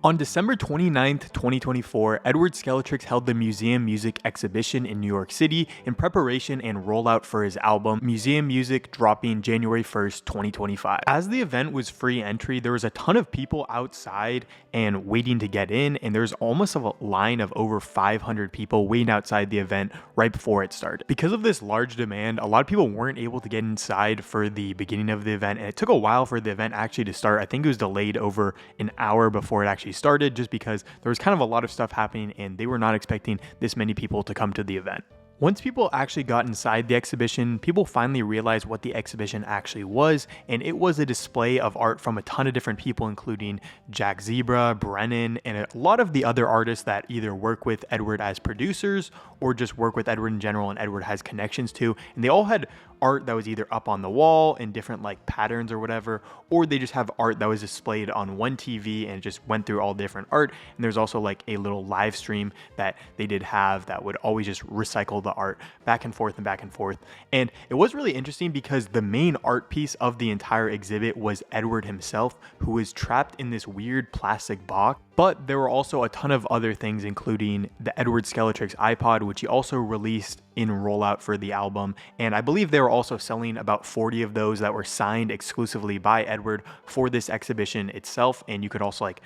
On December 29th, 2024, Edward Skeletrix held the Museum Music exhibition in New York City in preparation and rollout for his album Museum Music, dropping January 1st, 2025. As the event was free entry, there was a ton of people outside and waiting to get in, and there's almost a line of over 500 people waiting outside the event right before it started. Because of this large demand, a lot of people weren't able to get inside for the beginning of the event, and it took a while for the event actually to start. I think it was delayed over an hour before it actually started, just because there was kind of a lot of stuff happening and they were not expecting this many people to come to the event. Once people actually got inside the exhibition, people finally realized what the exhibition actually was, and it was a display of art from a ton of different people, including Jack Zebra, Brennan, and a lot of the other artists that either work with Edward as producers or just work with Edward in general and Edward has connections to. And they all had art that was either up on the wall in different like patterns or whatever, or they just have art that was displayed on one TV and it just went through all different art. And there's also like a little live stream that they did have that would always just recycle the art back and forth and back and forth. And it was really interesting because the main art piece of the entire exhibit was Edward himself, who was trapped in this weird plastic box. But there were also a ton of other things, including the Edward Skeletrix iPod, which he also released in rollout for the album. And I believe they were also selling about 40 of those that were signed exclusively by Edward for this exhibition itself. And you could also like,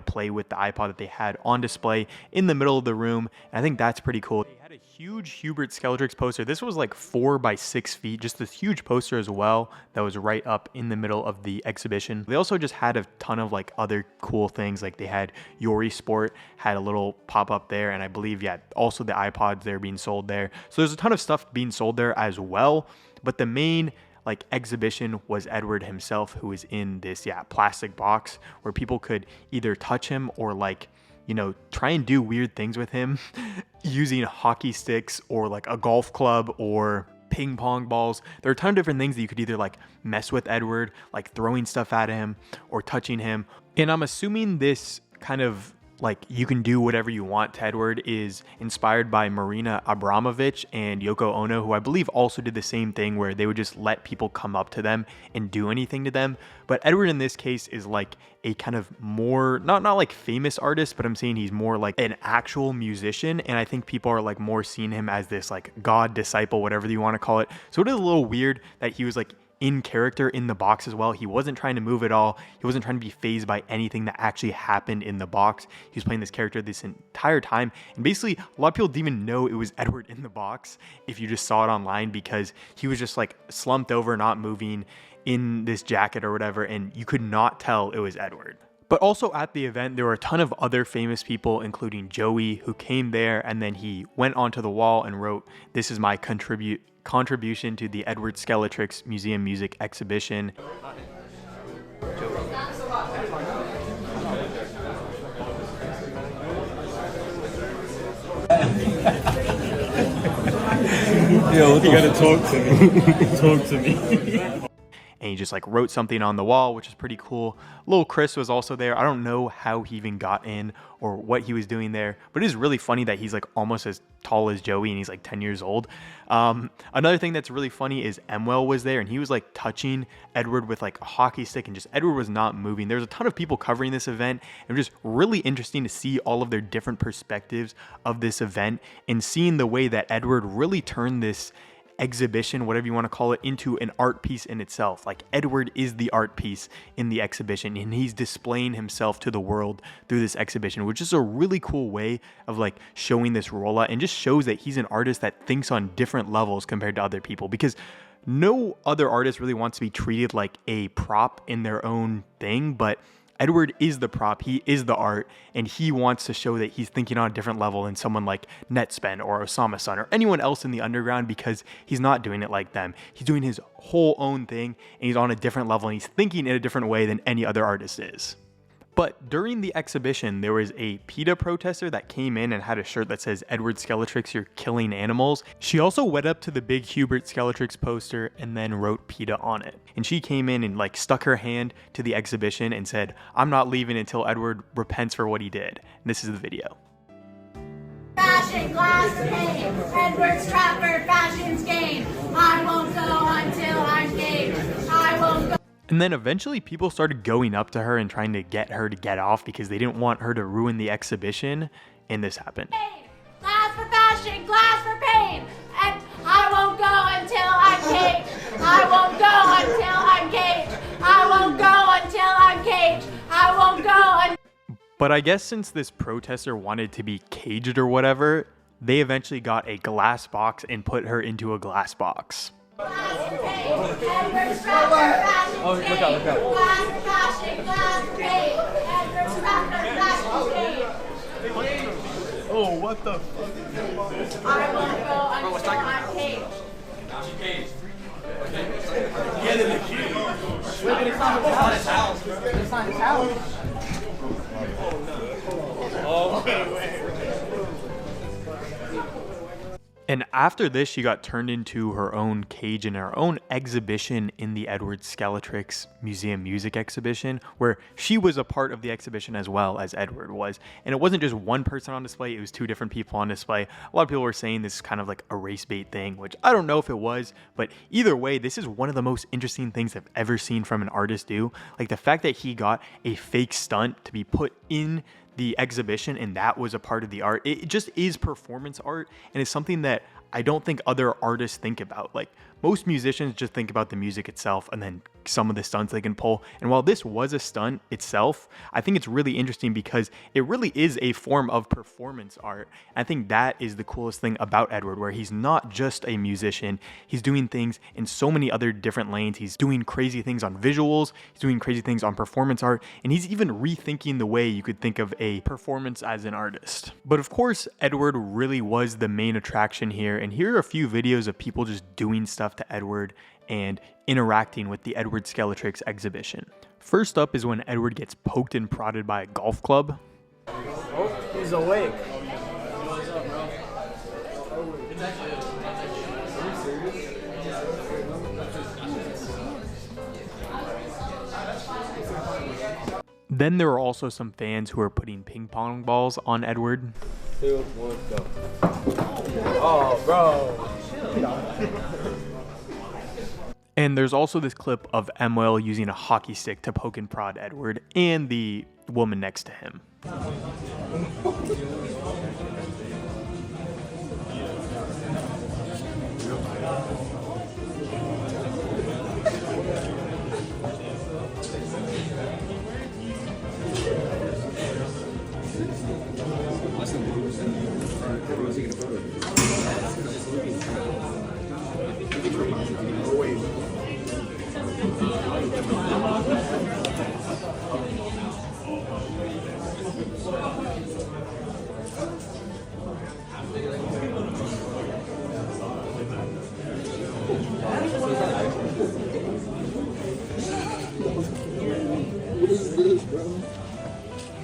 play with the iPod that they had on display in the middle of the room. And I think that's pretty cool. They had a huge Edward Skeletrix poster. This was like 4 by 6 feet, just this huge poster as well that was right up in the middle of the exhibition. They also just had a ton of like other cool things. Like they had Yori Sport had a little pop up there, and I believe also the iPods there being sold there. So there's a ton of stuff being sold there as well, but the main like exhibition was Edward himself, who is in this plastic box where people could either touch him or like try and do weird things with him using hockey sticks or like a golf club or ping pong balls. There are a ton of different things that you could either like mess with Edward, like throwing stuff at him or touching him. And I'm assuming this kind of like you can do whatever you want to Edward is inspired by Marina Abramovich and Yoko Ono, who I believe also did the same thing where they would just let people come up to them and do anything to them. But Edward in this case is like a kind of more, not like famous artist, but I'm saying he's more like an actual musician. And I think people are like more seeing him as this like God disciple, whatever you want to call it. So it is a little weird that he was like in character in the box as well. He wasn't trying to move at all. He wasn't trying to be fazed by anything that actually happened in the box. He was playing this character this entire time. And basically, a lot of people didn't even know it was Edward in the box if you just saw it online, because he was just like slumped over, not moving in this jacket or whatever. And you could not tell it was Edward. But also at the event, there were a ton of other famous people, including Joey, who came there, and then he went onto the wall and wrote, "This is my contribution to the Edward Skeletrix Museum Music exhibition." Yo, you gotta talk to me. Talk to me. And he just like wrote something on the wall, which is pretty cool. Little Chris was also there. I don't know how he even got in or what he was doing there, but it is really funny that he's like almost as tall as Joey and he's like 10 years old. Another thing that's really funny is Emwell was there and he was like touching Edward with like a hockey stick, and just Edward was not moving. There's a ton of people covering this event, and it was just really interesting to see all of their different perspectives of this event and seeing the way that Edward really turned this exhibition, whatever you want to call it, into an art piece in itself. Like Edward is the art piece in the exhibition, and he's displaying himself to the world through this exhibition, which is a really cool way of like showing this rollout, and just shows that he's an artist that thinks on different levels compared to other people, because no other artist really wants to be treated like a prop in their own thing, but Edward is the prop, he is the art, and he wants to show that he's thinking on a different level than someone like Netspend or Osama Sun or anyone else in the underground, because he's not doing it like them. He's doing his whole own thing, and he's on a different level, and he's thinking in a different way than any other artist is. But during the exhibition, there was a Peta protester that came in and had a shirt that says, "Edward Skeletrix, you're killing animals." She also went up to the big Edward Skeletrix poster and then wrote Peta on it. And she came in and like stuck her hand to the exhibition and said, "I'm not leaving until Edward repents for what he did." And this is the video. Fashion glass game, Edward's trapper fashion's game. I won't go until I'm game. I won't go. And then eventually people started going up to her and trying to get her to get off because they didn't want her to ruin the exhibition, and this happened. Glass for fashion, glass for pain, and I won't go until I'm caged. I won't go until I'm caged. I won't go until I'm caged. I won't go But I guess since this protester wanted to be caged or whatever, they eventually got a glass box and put her into a glass box. Glass for pain, Edward Skeletrix, fashion pain. Glass for fashion, glass for pain, Edward Skeletrix, fashion pain. Oh, what the fuck? I won't go until I'm caged. Get in the cage. Wait, it's not his house. It's not his house. Oh, wait. And after this, she got turned into her own cage in her own exhibition in the Edward Skeletrix Museum Music Exhibition, where she was a part of the exhibition as well as Edward was. And it wasn't just one person on display, it was two different people on display. A lot of people were saying this is kind of like a race bait thing, which I don't know if it was, but either way, this is one of the most interesting things I've ever seen from an artist do. Like the fact that he got a fake stunt to be put in the exhibition and that was a part of the art. It just is performance art, and it's something that I don't think other artists think about. Like most musicians just think about the music itself and then some of the stunts they can pull. And while this was a stunt itself, I think it's really interesting because it really is a form of performance art. I think that is the coolest thing about Edward, where he's not just a musician, he's doing things in so many other different lanes. He's doing crazy things on visuals, he's doing crazy things on performance art, and he's even rethinking the way you could think of a performance as an artist. But of course, Edward really was the main attraction here, and here are a few videos of people just doing stuff to Edward and interacting with the Edward Skeletrix exhibition. First up is when Edward gets poked and prodded by a golf club. Oh, he's awake. Then there were also some fans who were putting ping pong balls on Edward. 2, 1, go. Oh, bro. And there's also this clip of Emil using a hockey stick to poke and prod Edward and the woman next to him.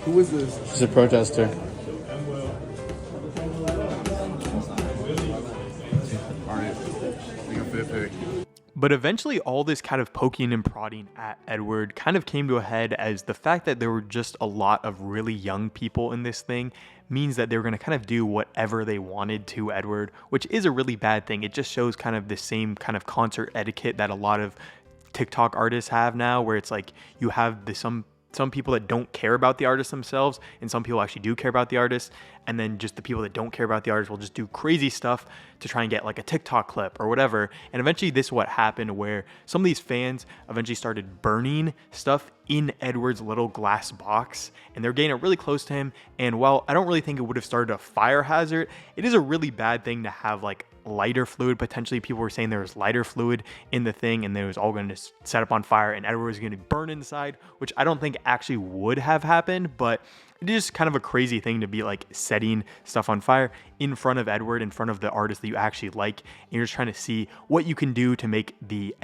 Who is this? She's a protester. Alright, make a fit pick. But eventually all this kind of poking and prodding at Edward kind of came to a head as the fact that there were just a lot of really young people in this thing means that they were going to kind of do whatever they wanted to Edward, which is a really bad thing. It just shows kind of the same kind of concert etiquette that a lot of TikTok artists have now, where it's like you have some people that don't care about the artist themselves, and some people actually do care about the artist, and then just the people that don't care about the artist will just do crazy stuff to try and get like a TikTok clip or whatever. And eventually this is what happened, where some of these fans eventually started burning stuff in Edward's little glass box, and they're getting it really close to him. And while I don't really think it would have started a fire hazard, it is a really bad thing to have like lighter fluid. Potentially people were saying there was lighter fluid in the thing and it was all going to set up on fire and Edward was going to burn inside, which I don't think actually would have happened, but it is kind of a crazy thing to be like setting stuff on fire in front of Edward, in front of the artist that you actually like, and you're just trying to see what you can do to make the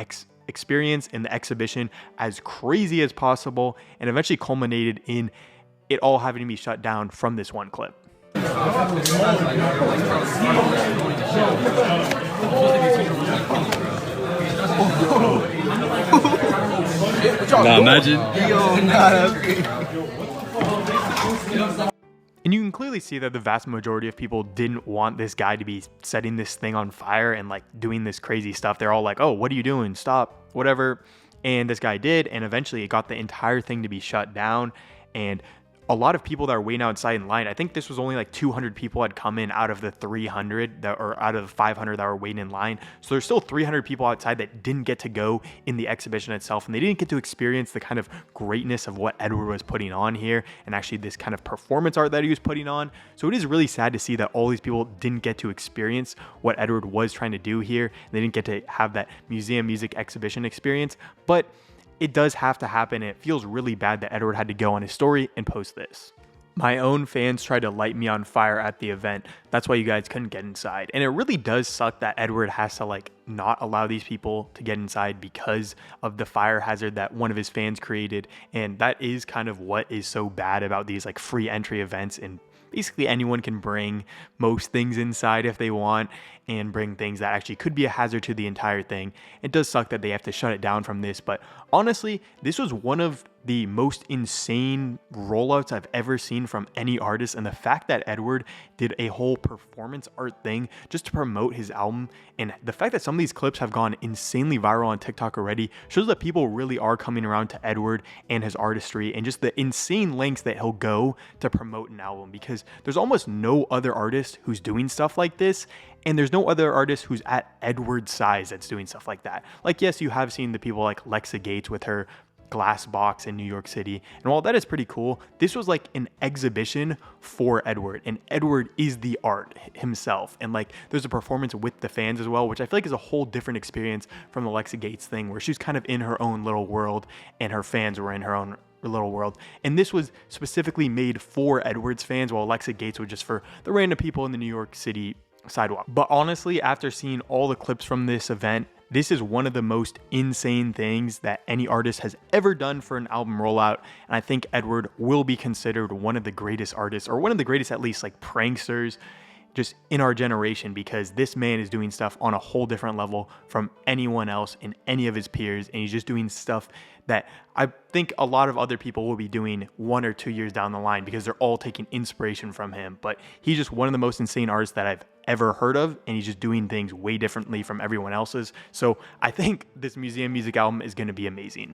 experience and the exhibition as crazy as possible, and eventually culminated in it all having to be shut down from this one clip. Now imagine. And you can clearly see that the vast majority of people didn't want this guy to be setting this thing on fire and like doing this crazy stuff. They're all like, oh, what are you doing? Stop, whatever. And this guy did, and eventually it got the entire thing to be shut down. And a lot of people that are waiting outside in line, I think this was only like 200 people had come in out of the 300 that, or out of the 500 that were waiting in line. So there's still 300 people outside that didn't get to go in the exhibition itself, and they didn't get to experience the kind of greatness of what Edward was putting on here, and actually this kind of performance art that he was putting on. So it is really sad to see that all these people didn't get to experience what Edward was trying to do here. They didn't get to have that museum music exhibition experience, but it does have to happen, and it feels really bad that Edward had to go on his story and post this. My own fans tried to light me on fire at the event. That's why you guys couldn't get inside. And it really does suck that Edward has to like not allow these people to get inside because of the fire hazard that one of his fans created. And that is kind of what is so bad about these like free entry events. And basically anyone can bring most things inside if they want, and bring things that actually could be a hazard to the entire thing. It does suck that they have to shut it down from this, but honestly, this was one of the most insane rollouts I've ever seen from any artist. And the fact that Edward did a whole performance art thing just to promote his album, and the fact that some of these clips have gone insanely viral on TikTok already, shows that people really are coming around to Edward and his artistry, and just the insane lengths that he'll go to promote an album, because there's almost no other artist who's doing stuff like this. And there's no other artist who's at Edward's size that's doing stuff like that. Like, yes, you have seen the people like Lexa Gates with her glass box in New York City. And while that is pretty cool, this was like an exhibition for Edward. And Edward is the art himself. And like, there's a performance with the fans as well, which I feel like is a whole different experience from the Lexa Gates thing, where she's kind of in her own little world and her fans were in her own little world. And this was specifically made for Edward's fans, while Lexa Gates was just for the random people in the New York City sidewalk. But honestly, after seeing all the clips from this event, this is one of the most insane things that any artist has ever done for an album rollout. And I think Edward will be considered one of the greatest artists, or one of the greatest, at least, like pranksters just in our generation, because this man is doing stuff on a whole different level from anyone else in any of his peers. And he's just doing stuff that I think a lot of other people will be doing 1 or 2 years down the line, because they're all taking inspiration from him. But he's just one of the most insane artists that I've ever heard of, and he's just doing things way differently from everyone else's. So I think this museum music album is going to be amazing.